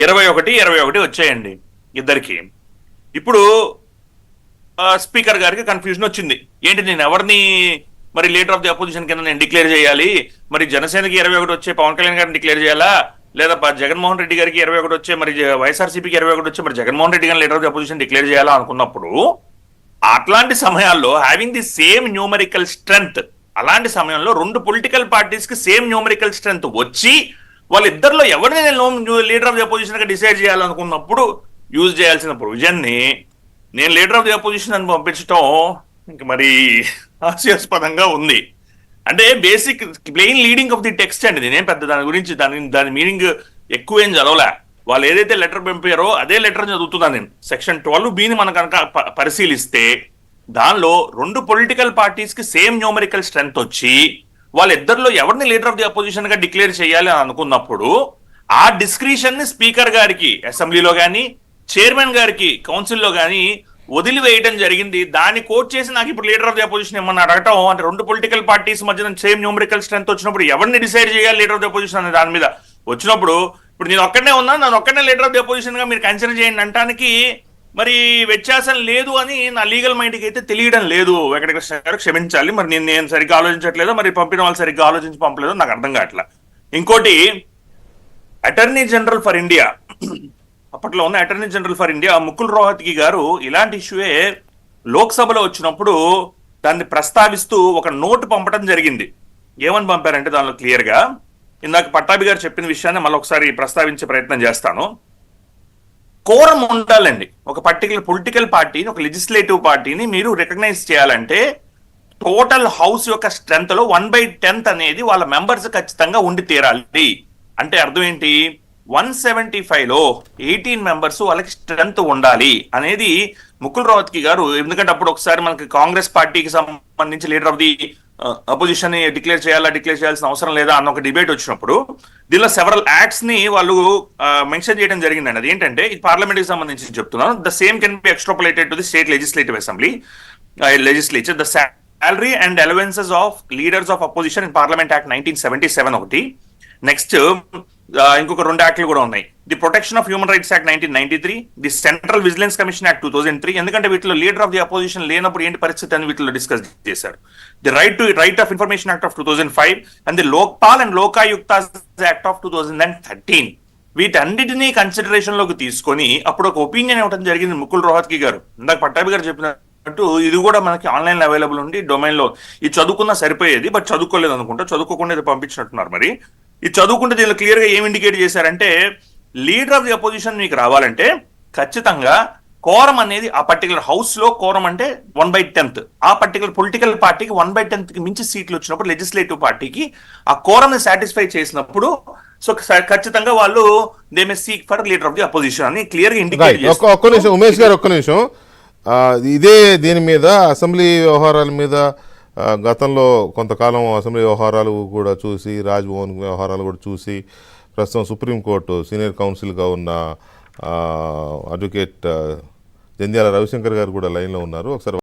21 వచ్చాయండి ఇద్దరికి. ఇప్పుడు స్పీకర్ గారికి కన్ఫ్యూజన్ వచ్చింది. ఏంటి నేను ఎవరిని మరి లీడర్ ఆఫ్ ది అపోజిషన్ కింద నేను డిక్లేర్ చేయాలి? మరి జనసేనకి 21 వచ్చే పవన్ కళ్యాణ్ గారిని డిక్లేర్ చేయాలా, లేదా జగన్మోహన్ రెడ్డి గారికి 21 వచ్చే మరి వైఎస్ఆర్సీపీకి 21 వచ్చే మరి జగన్మోహన్ రెడ్డి గారిని leader of the opposition declare చేయాలా అనుకున్నప్పుడు, అట్లాంటి సమయాల్లో having the same numerical strength, అలాంటి సమయంలో రెండు పొలిటికల్ పార్టీస్ కి సేమ్ న్యూమరికల్ స్ట్రెంగ్త్ వచ్చి వాళ్ళిద్దరిలో ఎవరిని నేను లీడర్ ఆఫ్ ది అపోజిషన్ గా డిసైడ్ చేయాలనుకున్నప్పుడు యూజ్ చేయాల్సిన ప్రొవిజన్ ని నేను లీడర్ ఆఫ్ ది అపోజిషన్ అని పంపించడం ఇంక మరి హాస్యాస్పదంగా ఉంది. అంటే basic plain leading of the text అండి. నేనేం పెద్ద దాని గురించి దాని మీనింగ్ ఎక్కువ ఏం చదవలే. వాళ్ళు ఏదైతే లెటర్ పంపారో అదే లెటర్ చదువుతున్నాను నేను. సెక్షన్ 12B మనం కనుక పరిశీలిస్తే దానిలో రెండు పొలిటికల్ పార్టీస్ కి సేమ్ న్యూమరికల్ స్ట్రెంగ్త్ వచ్చి వాళ్ళిద్దరిలో ఎవరిని లీడర్ ఆఫ్ ది అపోజిషన్ గా డిక్లేర్ చేయాలి అని అనుకున్నప్పుడు ఆ డిస్క్రిషన్ ని స్పీకర్ గారికి అసెంబ్లీలో కానీ చైర్మన్ గారికి కౌన్సిల్లో కానీ వదిలివేయడం జరిగింది. దాన్ని కోట్ చేసి నాకు ఇప్పుడు లీడర్ ఆఫ్ ది అపోజిషన్ ఏమన్నా అడగటం అంటే, రెండు పొలిటికల్ పార్టీస్ మధ్యన సేమ్ న్యూమరికల్ స్ట్రెంగ్త్ వచ్చినప్పుడు ఎవరిని డిసైడ్ చేయాలి లీడర్ ఆఫ్ ది అపోజిషన్ అనే దాని మీద వచ్చినప్పుడు, ఇప్పుడు నేను ఒక్కడనే ఉన్నాను, నన్ను ఒక్కడనే లీడర్ ఆఫ్ ది అపోజిషన్ గా మీరు కన్సిడర్ చేయండి అంటానికి మరి వ్యత్యాసం లేదు అని నా లీగల్ మైండ్కి అయితే తెలియడం లేదు. వెంకటకృష్ణ గారు క్షమించాలి, మరి నేను సరిగ్గా ఆలోచించట్లేదు, మరి పంపిన వాళ్ళు సరిగ్గా ఆలోచించి పంపలేదు, నాకు అర్థం కావట్లా. ఇంకోటి, అటార్నీ జనరల్ ఫర్ ఇండియా, అప్పట్లో ఉన్న attorney general for India Mukul Rohatgi గారు ఇలాంటి ఇష్యూయే లోక్సభలో వచ్చినప్పుడు దాన్ని ప్రస్తావిస్తూ ఒక నోటు పంపడం జరిగింది. ఏమని పంపారంటే దానిలో క్లియర్ గా ఇందాక పట్టాభి గారు చెప్పిన విషయాన్ని మళ్ళీ ఒకసారి ప్రస్తావించే ప్రయత్నం చేస్తాను. కోరం ఉండాలండి. ఒక పర్టికులర్ పొలిటికల్ పార్టీని, ఒక లెజిస్లేటివ్ పార్టీని మీరు రికగ్నైజ్ చేయాలంటే టోటల్ హౌస్ యొక్క స్ట్రెంత్ లో 1/10 అనేది వాళ్ళ మెంబర్స్ ఖచ్చితంగా ఉండి తీరాలి. అంటే అర్థం ఏంటి, 175లో 18 మెంబర్స్ వాళ్ళకి స్ట్రెంత్ ఉండాలి అనేది ముకుల్ రోహత్గి గారు. ఎందుకంటే అప్పుడు ఒకసారి మనకి కాంగ్రెస్ పార్టీకి సంబంధించి లీడర్ ఆఫ్ ది అపోజిషన్ ని డిక్లేర్ చేయాల్సిన అవసరం లేదా అన్న ఒక డిబేట్ వచ్చినప్పుడు దీనిలో సెవరల్ యాక్ట్స్ ని వాళ్ళు మెన్షన్ చేయడం జరిగిందండి. అది ఏంటంటే ఇది పార్లమెంట్ కి సంబంధించి చెప్తున్నాను. The same can be extrapolated to the state legislative assembly legislature. The salary and allowances of leaders of opposition in parliament act 1977 ఒకటి. నెక్స్ట్ ఇంకొక రెండు యాక్ట్లు కూడా ఉన్నాయి. The protection of human rights act 1993, the central vigilance commission act 2003. ఎందుకంటే వీటిలో leader of the opposition లేనప్పుడు ఏంటి పరిస్థితి అని వీటిలో డిస్కస్ చేశారు. The right of information act of 2005 and the Lokpal and Lokayukta act of 2013. వీటన్నిటినీ కన్సిడరేషన్ లోకి తీసుకొని అప్పుడు ఒక ఒపీనియన్ ఇవ్వడం జరిగింది ముకుల్ రోహత్గి గారు. ఇందాక పట్టాభి గారు చెప్పినట్టు ఇది కూడా మనకి ఆన్లైన్ అవైలబుల్ ఉంది డొమైన్ లో. ఇది చదువుకున్నా సరిపోయేది, బట్ చదువుకోలేదు అనుకుంటా, చదువుకోకుండా ఇది పంపించినట్టున్నారు. మరి ఇది చదువుకుంటే దీనిలో క్లియర్ గా ఏం ఇండికేట్ చేశారంటే, లీడర్ ఆఫ్ ది అపోజిషన్ మీకు రావాలంటే ఖచ్చితంగా కోరం అనేది ఆ పర్టికులర్ హౌస్ లో కోరం అంటే 1/10. ఆ పర్టికులర్ పొలిటికల్ పార్టీకి 1/10 కి మించి సీట్లు వచ్చినప్పుడు లెజిస్లేటివ్ పార్టీకి ఆ కోరం సాటిస్ఫై చేసినప్పుడు సో ఖచ్చితంగా వాళ్ళు they may seek for leader of the opposition అని క్లియర్ గా ఇండికేట్ చేస్తారు. ఒక్క నిమిషం ఉమేష్ గారు, ఒక్క నిమిషం. ఇదే దీని మీద అసెంబ్లీ వ్యవహారాల మీద గతంలో కొంతకాలం అసెంబ్లీ వ్యవహారాలు కూడా చూసి, రాజ్భవన్ వ్యవహారాలు కూడా చూసి, ప్రస్తుతం సుప్రీంకోర్టు సీనియర్ కౌన్సిల్గా ఉన్న అడ్వకేట్ జంధ్యాల రవిశంకర్ గారు కూడా లైన్లో ఉన్నారు. ఒకసారి